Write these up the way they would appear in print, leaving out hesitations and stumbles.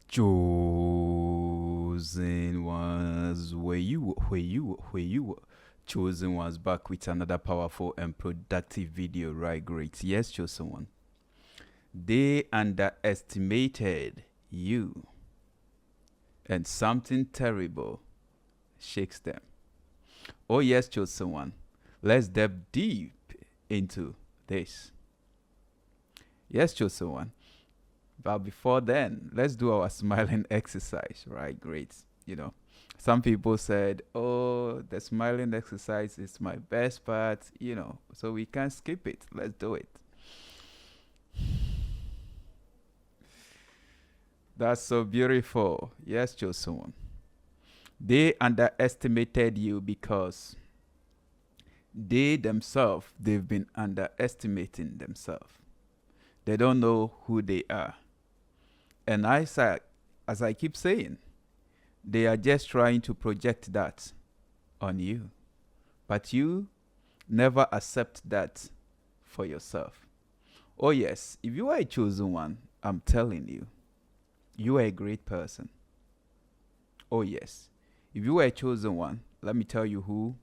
Chosen ones, where you were. Chosen ones back with another powerful and productive video, right? Great. Yes, chosen one. They underestimated you, and something terrible shakes them. Oh, yes, chosen one. Let's delve deep into this. Yes, chosen one. But before then, let's do our smiling exercise, right? Great. You know, some people said, oh, the smiling exercise is my best part, so we can't skip it. Let's do it. That's so beautiful. Yes, Joshua. They underestimated you because they've been underestimating themselves. They don't know who they are. And as I keep saying, they are just trying to project that on you. But you never accept that for yourself. Oh, yes, if you are a chosen one, I'm telling you, you are a great person. Oh, yes. If you are a chosen one, let me tell you who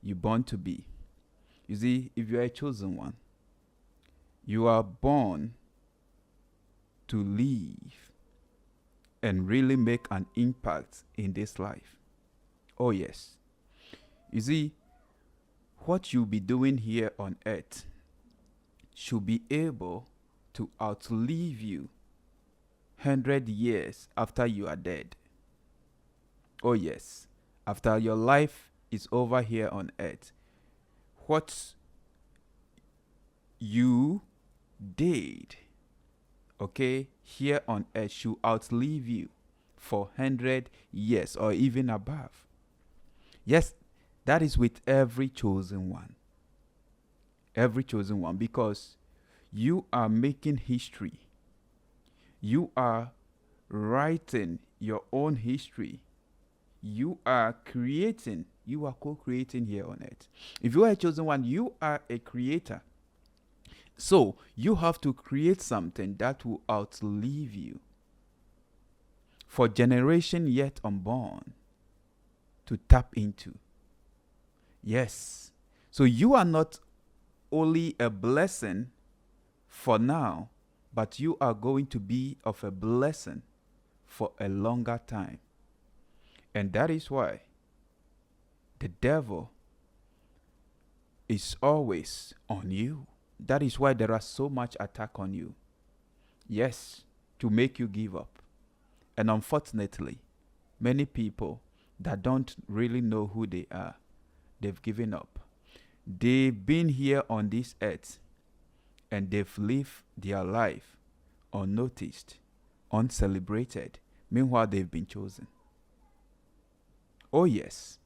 you're born to be. You see, if you are a chosen one, you are born to live and really make an impact in this life. Oh, yes. You see, what you'll be doing here on earth should be able to outlive you 100 years after you are dead. Oh, yes. After your life is over here on earth, what you did, okay, here on earth should outlive you for 100 years or even above. Yes, that is with every chosen one. Every chosen one, because you are making history. You are writing your own history. You are co-creating here on earth. If you are a chosen one, you are a creator. So you have to create something that will outlive you for generation yet unborn to tap into. Yes. So you are not only a blessing for now, but you are going to be of a blessing for a longer time. And that is why the devil is always on you. That is why there are so much attack on you. Yes, to make you give up. And unfortunately, many people that don't really know who they are, they've given up. They've been here on this earth and they've lived their life unnoticed, uncelebrated. Meanwhile, they've been chosen. Oh, yes.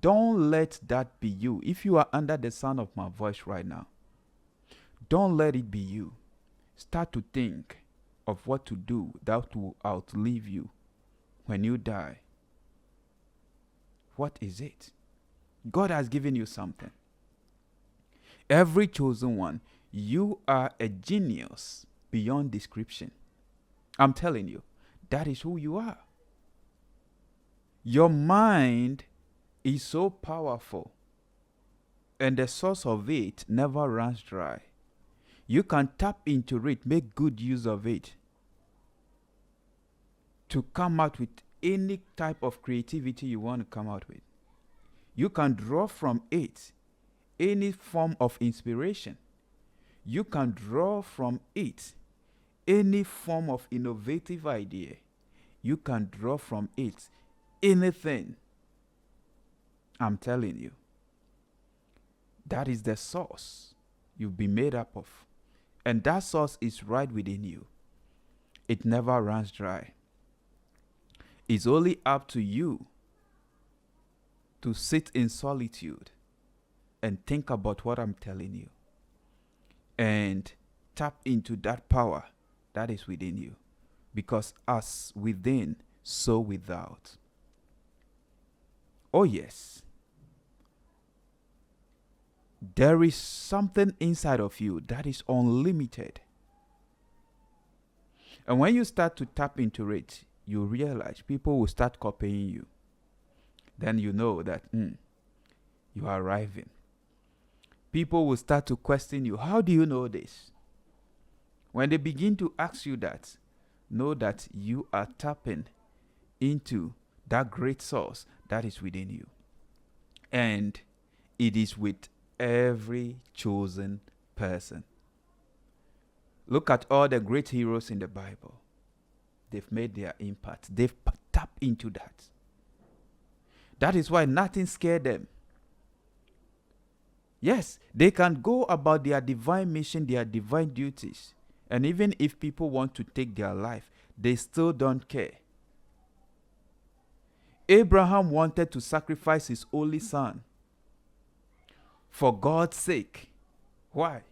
Don't let that be you. If you are under the sound of my voice right now, don't let it be you. Start to think of what to do that will outlive you when you die. What is it? God has given you something. Every chosen one, you are a genius beyond description. I'm telling you, that is who you are. Your mind is so powerful, and the source of it never runs dry. You can tap into it, make good use of it to come out with any type of creativity you want to come out with. You can draw from it any form of inspiration. You can draw from it any form of innovative idea. You can draw from it anything. I'm telling you, that is the source you'll be made up of. And that source is right within you. It never runs dry. It's only up to you to sit in solitude and think about what I'm telling you and tap into that power that is within you. Because as within, so without. Oh, yes. There is something inside of you that is unlimited. And when you start to tap into it, you realize people will start copying you. Then you know that you are arriving. People will start to question you. How do you know this? When they begin to ask you that, know that you are tapping into that great source that is within you. And it is with every chosen person. Look at all the great heroes in the Bible. They've made their impact. They've tapped into that. That is why nothing scared them. Yes, they can go about their divine mission, their divine duties. And even if people want to take their life, they still don't care. Abraham wanted to sacrifice his only son for God's sake. Why?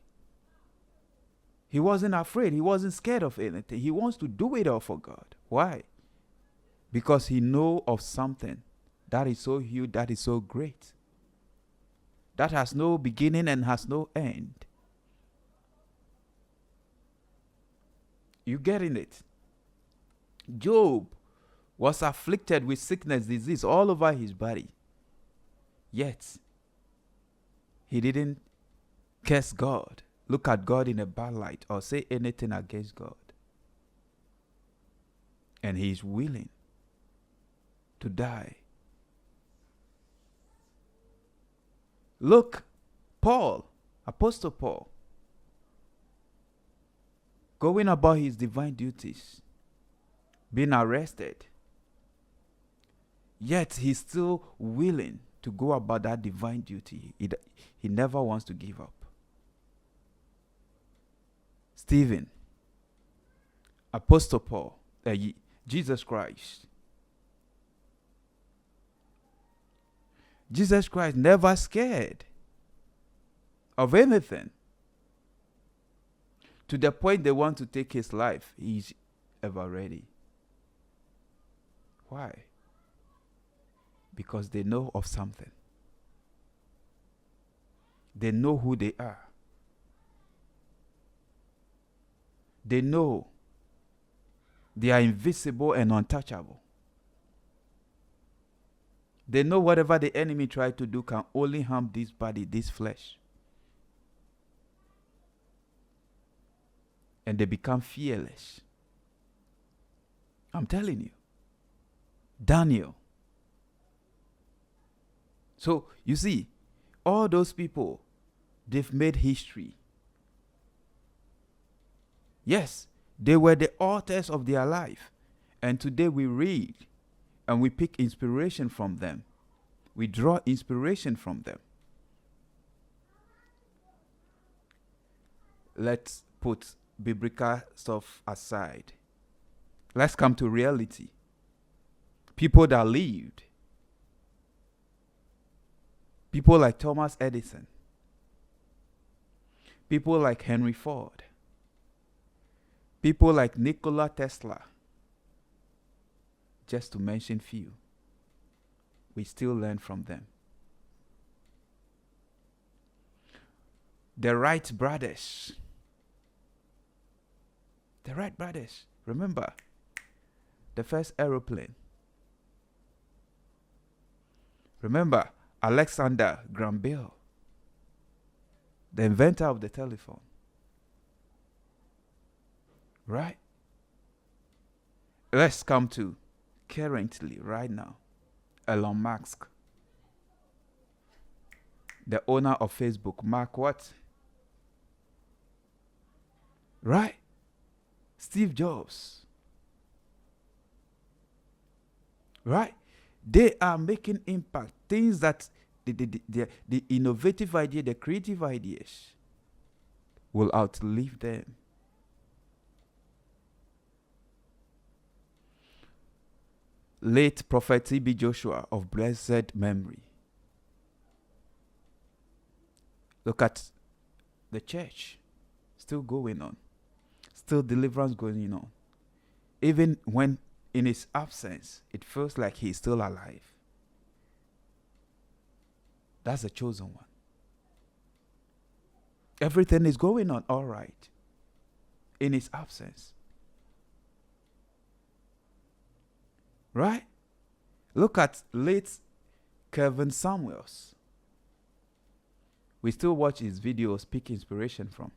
He wasn't afraid. He wasn't scared of anything. He wants to do it all for God. Why? Because he knows of something that is so huge, that is so great, that has no beginning and has no end. You getting it? Job was afflicted with sickness, disease all over his body. Yet, he didn't curse God, look at God in a bad light, or say anything against God. And he is willing to die. Look, Paul, Apostle Paul, going about his divine duties, being arrested, yet he's still willing to go about that divine duty. He never wants to give up. Stephen, Apostle Paul, Jesus Christ. Jesus Christ never scared of anything. To the point they want to take his life, he's ever ready. Why? Because they know of something. They know who they are. They know they are invisible and untouchable. They know whatever the enemy tried to do can only harm this body, this flesh. And they become fearless. I'm telling you. Daniel. So, you see, all those people, they've made history. Yes, they were the authors of their life. And today we read and we pick inspiration from them. We draw inspiration from them. Let's put biblical stuff aside. Let's come to reality. People that lived. People like Thomas Edison. People like Henry Ford. People like Nikola Tesla. Just to mention few. We still learn from them. The Wright brothers. The Wright brothers. Remember, the first aeroplane. Remember, Alexander Graham Bell, the inventor of the telephone. Right? Let's come to currently, right now, Elon Musk, the owner of Facebook. Mark what? Right? Steve Jobs. Right? They are making impact. Things that the innovative idea, the creative ideas will outlive them. Late Prophet T.B. Joshua of blessed memory. Look at the church. Still going on. Still deliverance going on. Even when in his absence, it feels like he's still alive. That's the chosen one. Everything is going on all right in his absence. Right? Look at late Kevin Samuels. We still watch his videos, pick inspiration from.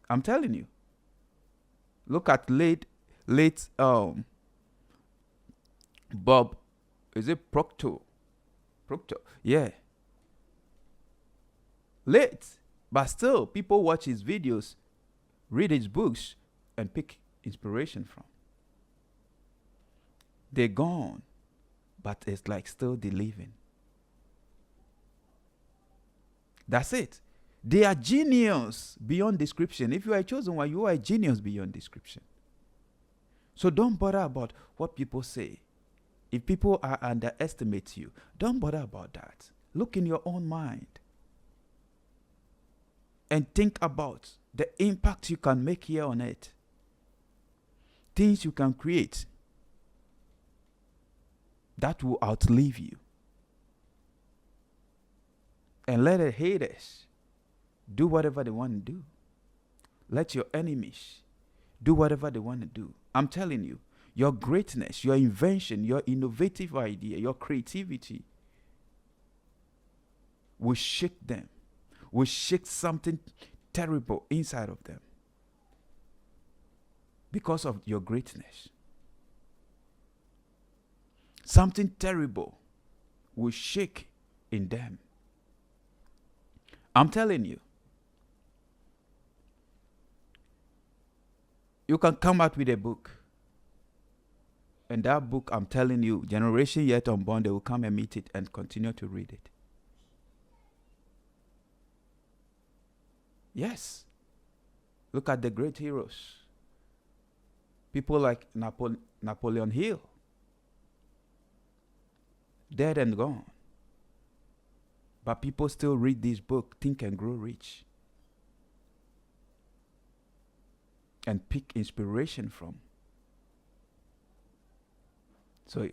I'm telling you. Look at late Bob, is it Proctor? Yeah. Late. But still, people watch his videos, read his books, and pick inspiration from. They're gone, but it's like still they living. That's it. They are genius beyond description. If you are a chosen one, you are a genius beyond description. So don't bother about what people say. If people are underestimate you, don't bother about that. Look in your own mind and think about the impact you can make here on earth. Things you can create that will outlive you. And let the haters do whatever they want to do. Let your enemies do whatever they want to do. I'm telling you, your greatness, your invention, your innovative idea, your creativity will shake them, will shake something terrible inside of them because of your greatness. Something terrible will shake in them. I'm telling you. You can come out with a book. And that book, I'm telling you, generation yet unborn, they will come and meet it and continue to read it. Yes. Look at the great heroes. People like Napoleon Hill. Dead and gone. But people still read this book, Think and Grow Rich, and pick inspiration from. So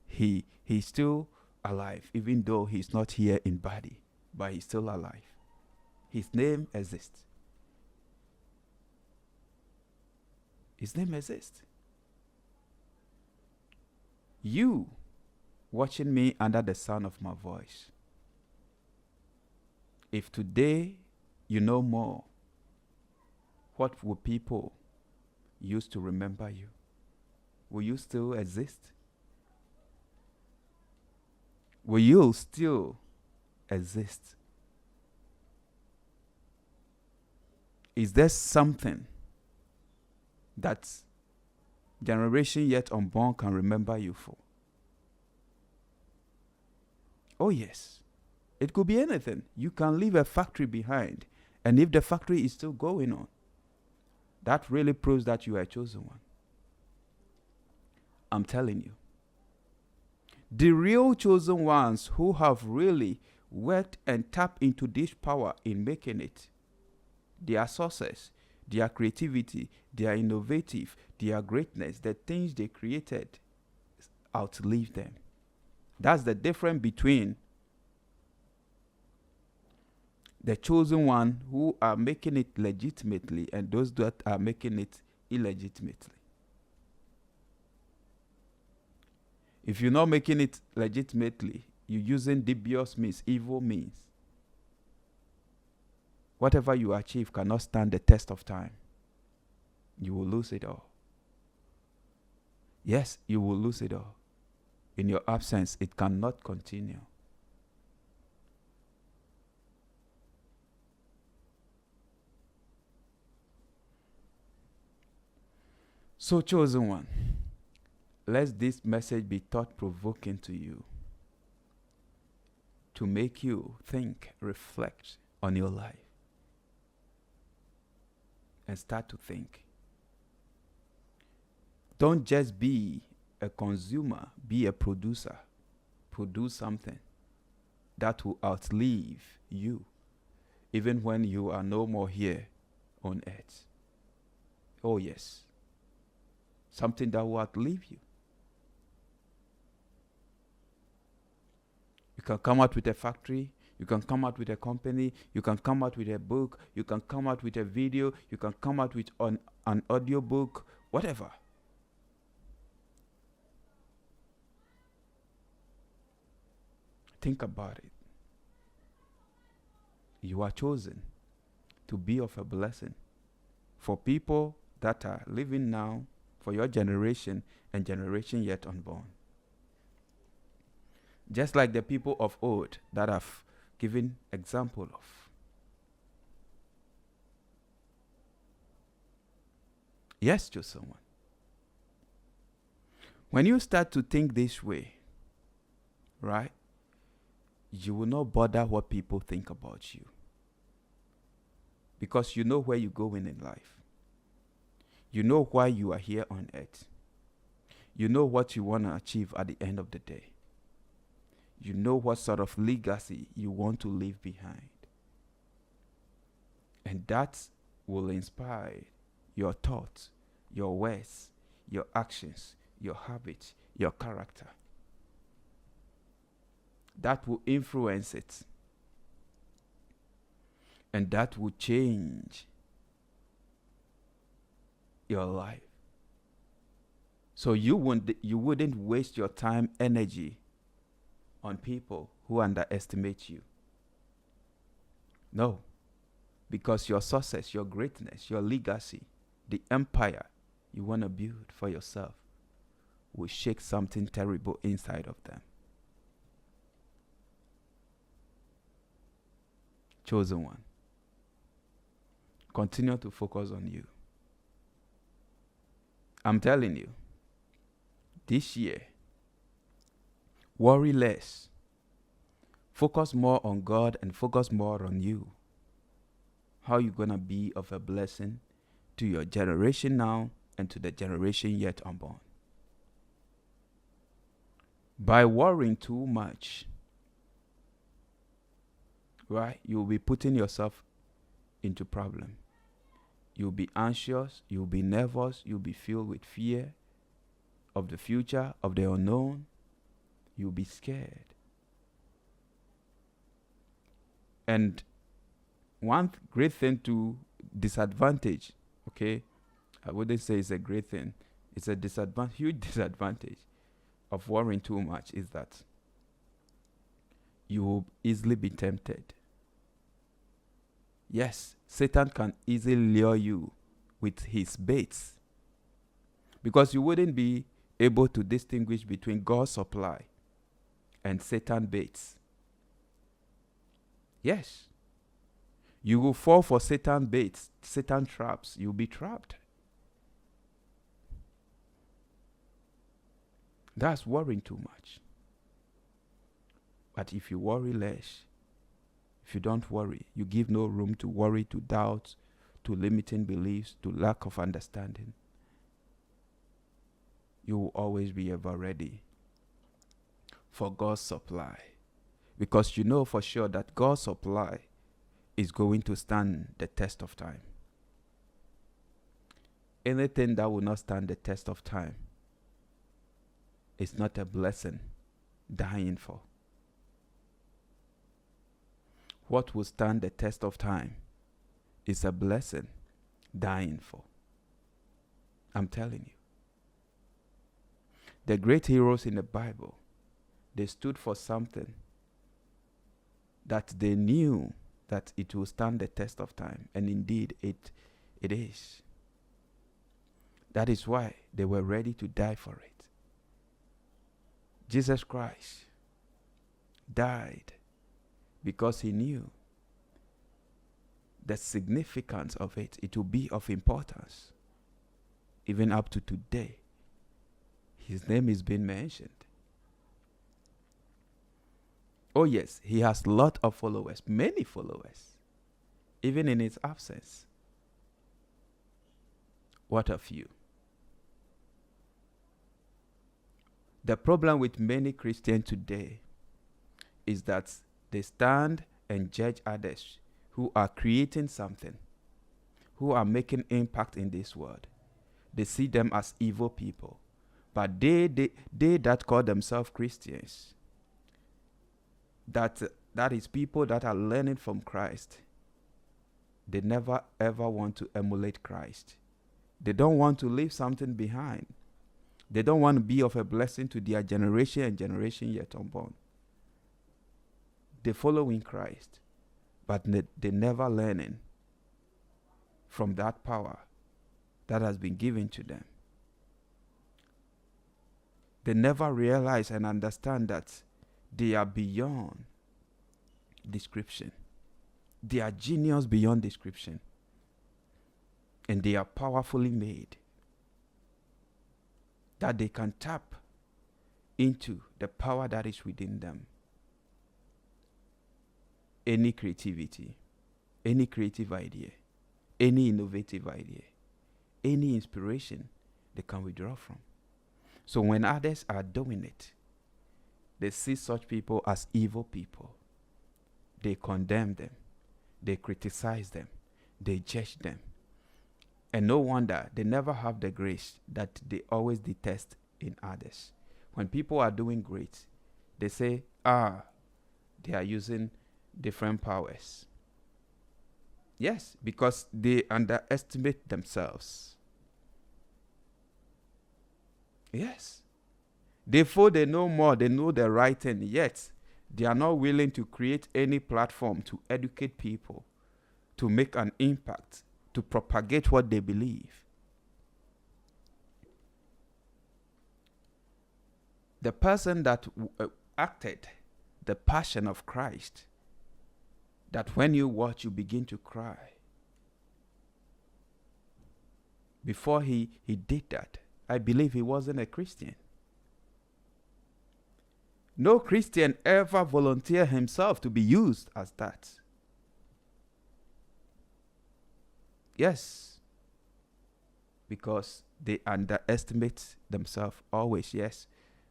he's still alive, even though he's not here in body, but he's still alive. His name exists. His name exists. You watching me under the sound of my voice, if today you know more, what will people use to remember you? Will you still exist? Will you still exist? Is there something that generation yet unborn can remember you for? Oh yes. It could be anything. You can leave a factory behind, and if the factory is still going on, that really proves that you are a chosen one. I'm telling you. The real chosen ones who have really worked and tapped into this power in making it, their success, their creativity, their innovative, their greatness, the things they created outlive them. That's the difference between the chosen one who are making it legitimately and those that are making it illegitimately. If you're not making it legitimately, you're using dubious means, evil means. Whatever you achieve cannot stand the test of time. You will lose it all. Yes, you will lose it all. In your absence, it cannot continue. So, chosen one, let this message be thought-provoking to you, to make you think, reflect on your life, and start to think. Don't just be a consumer, be a producer. Produce something that will outlive you, even when you are no more here on earth. Oh yes. Something that will outlive you. You can come out with a factory, you can come out with a company, you can come out with a book, you can come out with a video, you can come out with an audio book, whatever. Think about it. You are chosen to be of a blessing for people that are living now, for your generation and generation yet unborn. Just like the people of old that I've given example of. Yes, chosen one. When you start to think this way, right, you will not bother what people think about you. Because you know where you're going in life. You know why you are here on earth. You know what you want to achieve at the end of the day. You know what sort of legacy you want to leave behind. And that will inspire your thoughts, your words, your actions, your habits, your character. That will influence it. And that will change your life. So you wouldn't waste your time, energy on people who underestimate you. No. Because your success, your greatness, your legacy, the empire you want to build for yourself will shake something terrible inside of them. Chosen one. Continue to focus on you. I'm telling you, this year, worry less. Focus more on God and focus more on you. How you going to be of a blessing to your generation now and to the generation yet unborn. By worrying too much, right, you'll be putting yourself into problem. You'll be anxious, you'll be nervous, you'll be filled with fear of the future, of the unknown. You'll be scared. And one great thing to disadvantage, okay, I wouldn't say it's a great thing, it's a huge disadvantage of worrying too much is that you will easily be tempted. Yes, Satan can easily lure you with his baits because you wouldn't be able to distinguish between God's supply and Satan's baits. Yes. You will fall for Satan's baits, Satan's traps. You'll be trapped. That's worrying too much. But if you worry less, if you don't worry, you give no room to worry, to doubt, to limiting beliefs, to lack of understanding, you will always be ever ready for God's supply. Because you know for sure that God's supply is going to stand the test of time. Anything that will not stand the test of time is not a blessing dying for. What will stand the test of time is a blessing dying for. I'm telling you. The great heroes in the Bible, they stood for something that they knew that it will stand the test of time. And indeed, it is. That is why they were ready to die for it. Jesus Christ died because he knew the significance of it. It will be of importance. Even up to today, his name is being mentioned. Oh yes, he has a lot of followers, many followers, even in his absence. What of you? The problem with many Christians today is that they stand and judge others who are creating something, who are making impact in this world. They see them as evil people. But they that call themselves Christians, that is people that are learning from Christ, they never ever want to emulate Christ. They don't want to leave something behind. They don't want to be of a blessing to their generation and generation yet unborn. They following Christ, but they never learning from that power that has been given to them. They never realize and understand that they are beyond description. They are genius beyond description. And they are powerfully made. That they can tap into the power that is within them. Any creativity, any creative idea, any innovative idea, any inspiration they can withdraw from. So when others are doing it, they see such people as evil people. They condemn them. They criticize them. They judge them. And no wonder they never have the grace that they always detest in others. When people are doing great, they say, they are using different powers. Yes, because they underestimate themselves. Yes. They feel they know more, they know the right thing, yet they are not willing to create any platform to educate people, to make an impact, to propagate what they believe. The person that acted the passion of Christ, that when you watch, you begin to cry. Before he did that, I believe he wasn't a Christian. No Christian ever volunteered himself to be used as that. Yes. Because they underestimate themselves always, yes.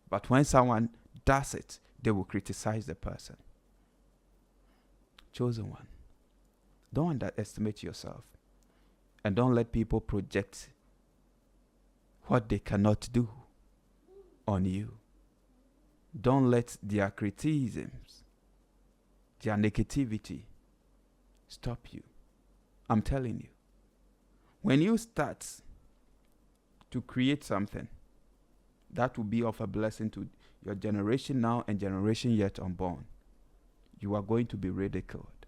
But when someone does it, they will criticize the person. Chosen one. Don't underestimate yourself. And don't let people project what they cannot do on you. Don't let their criticisms, their negativity stop you. I'm telling you. When you start to create something that will be of a blessing to your generation now and generation yet unborn, you are going to be ridiculed.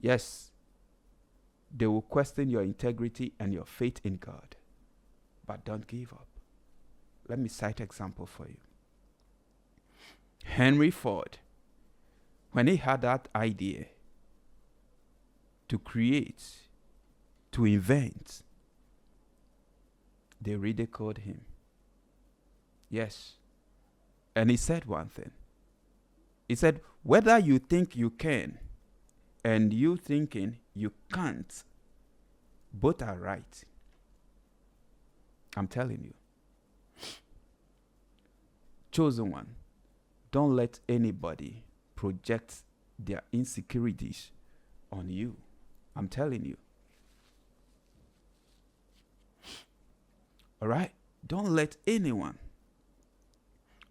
Yes, they will question your integrity and your faith in God. But don't give up. Let me cite an example for you. Henry Ford, when he had that idea to create, to invent, they ridiculed him. Yes. And he said one thing. He said, whether you think you can and you thinking you can't, both are right. I'm telling you. Chosen one. Don't let anybody project their insecurities on you. I'm telling you. All right? Don't let anyone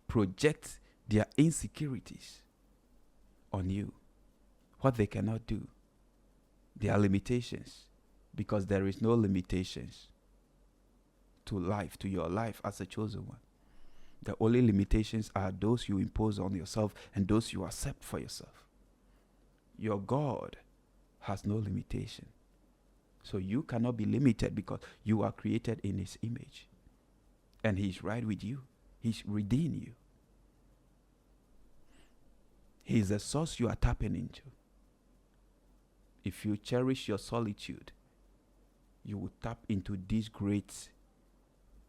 project their insecurities on you. What they cannot do. Their limitations. Because there is no limitations to life, to your life as a chosen one. The only limitations are those you impose on yourself and those you accept for yourself. Your God has no limitation. So you cannot be limited because you are created in His image. And He's right with you. He's within you. He's the source you are tapping into. If you cherish your solitude, you will tap into these great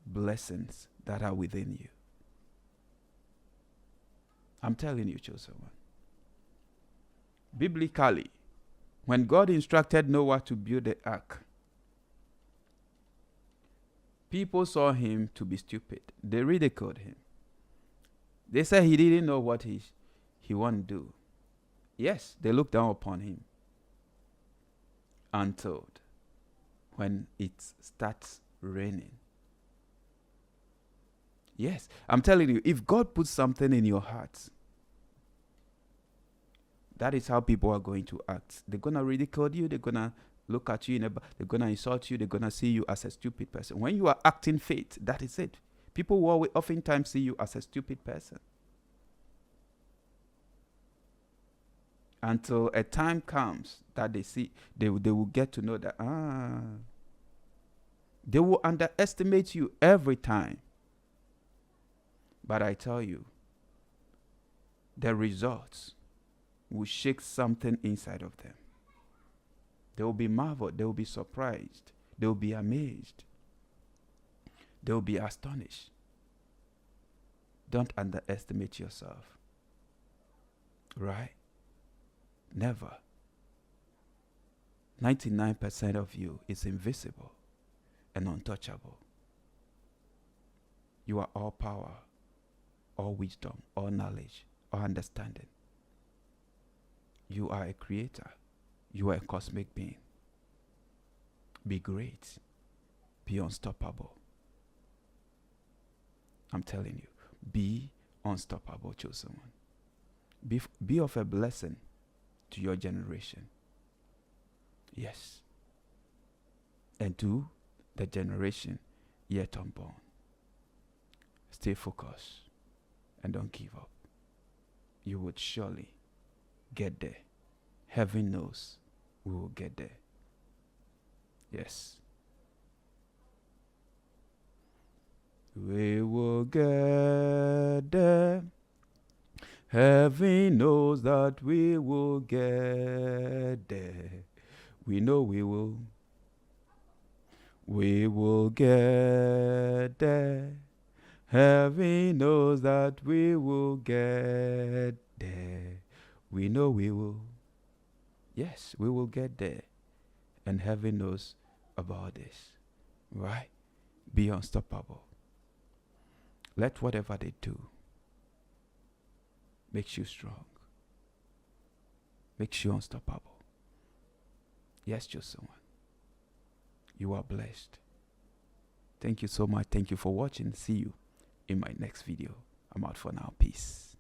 blessings that are within you. I'm telling you, chosen one. Biblically, when God instructed Noah to build the ark, people saw him to be stupid. They ridiculed him. They said he didn't know what he wanted to do. Yes, they looked down upon him. Until when it starts raining. Yes, I'm telling you, if God puts something in your heart, that is how people are going to act. They're going to ridicule you. They're going to look at you. They're going to insult you. They're going to see you as a stupid person. When you are acting faith, that is it. People will oftentimes see you as a stupid person. until a time comes that they will get to know that they will underestimate you every time. But I tell you, the results will shake something inside of them. They will be marveled, they will be surprised, they will be amazed, they will be astonished. Don't underestimate yourself. Right? Never. 99% of you is invisible and untouchable. You are all power, all wisdom, all knowledge, all understanding. You are a creator. You are a cosmic being. Be great. Be unstoppable. I'm telling you, be unstoppable, chosen one. Be of a blessing to your generation. Yes. And to the generation yet unborn. Stay focused and don't give up. You would surely get there. Heaven knows we will get there. Yes. We will get there. Heaven knows that we will get there. We know we will. We will get there. Heaven knows that we will get there. We know we will. Yes, we will get there. And heaven knows about this. Right? Be unstoppable. Let whatever they do makes you strong. Makes you unstoppable. Yes, chosen one. You are blessed. Thank you so much. Thank you for watching. See you in my next video. I'm out for now. Peace.